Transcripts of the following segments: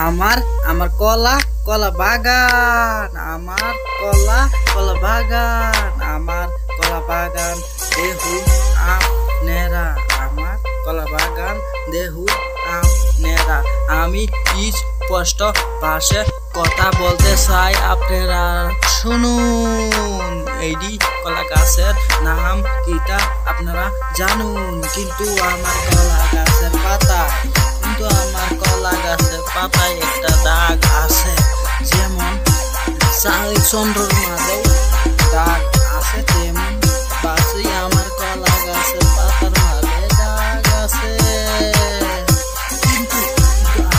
আমার আমার কলা কলা বাগান, আমার কলা কলা বাগান, আমার কলা বাগান দেহু আপনারা, আমার কলা বাগান দেহু আপনারা। আমি স্পষ্ট ভাষায় কথা বলতে চাই, আপনারা শুনুন। এইটি কলা গাছের নাম কিটা আপনারা জানুন। কিন্তু আমার কলা গাছের পাতায়, কিন্তু আমার কলা গাছের পাতায় একটা দাগ আছে, যেমন চন্দ্রর মাঝেও দাগ আছে, তেমন পাশে আমার কলা গাছের পাতার মাঝে দাগ আছে। কিন্তু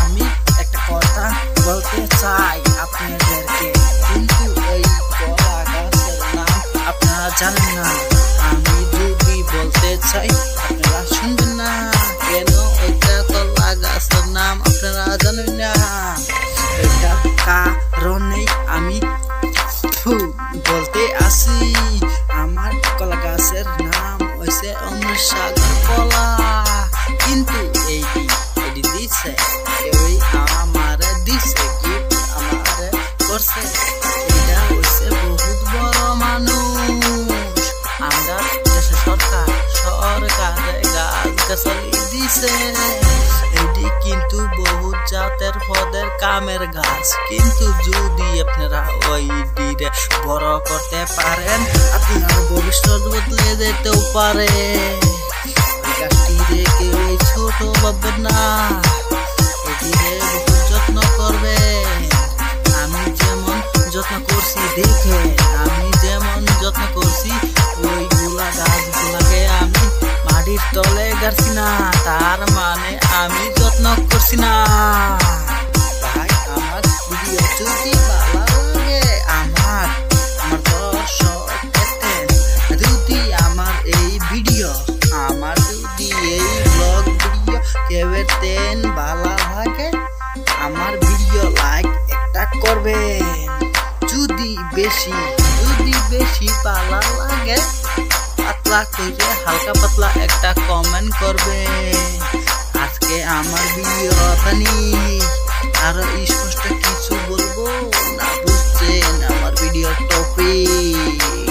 আমি একটা কথা বলতে চাই আপনাদেরকে, কিন্তু এই কলা গাছের নাম আপনারা জানেন না। আমি যদি বলতে চাই আপনারা শুনবেন না, কেন এটা কলা গাছের নাম আপনারা জানেন না। এটা কারণে আমি বলতে আসি, আমার কলা গাছের নাম হয়েছে অমৃত সাগর কলা। কিন্তু এইটি দিছে কেউই আমারে দিছে, গিফট আমারে করছে। এটা হয়েছে বহুত বড় মানুষ, আমরা দেশের সরকারে গাছ গাছালি দিছে। এটি কিন্তু বহুত জাতের পদের কামের গাছ, কিন্তু যদি আপনারা ওইটিরে বড় করতে পারেন, আপনার ভবিষ্যৎ বদলে যেতেও পারে। গাছটিরে কেউ ছোট ভাববেন না, এটিরে বহুত যত্ন করবে। আমি যেমন যত্ন করছি দেখে, আমি যেমন যত্ন করছি, ওইগুলা গাছগুলাকে আমি মাটির তলে গাড়ছি না, তার মানে আমি যত্ন করছি না। ভাই আমার ভিডিও যদি ভালো লাগে, আমার দর্শক দেখতেন, যদি আমার এই ভিডিও, আমার যদি এই ব্লগ ভিডিও কেবেতেন ভালো লাগে, আমার ভিডিও লাইক একটা করবেন। যদি বেশি ভালো লাগে, পাতলা করে হালকা পাতলা একটা কমেন্ট করবে। আজকে আমার ভিডিও আপনি আরো স্পষ্ট কিছু বলবো না, বুঝছেন আমার ভিডিও টপিক।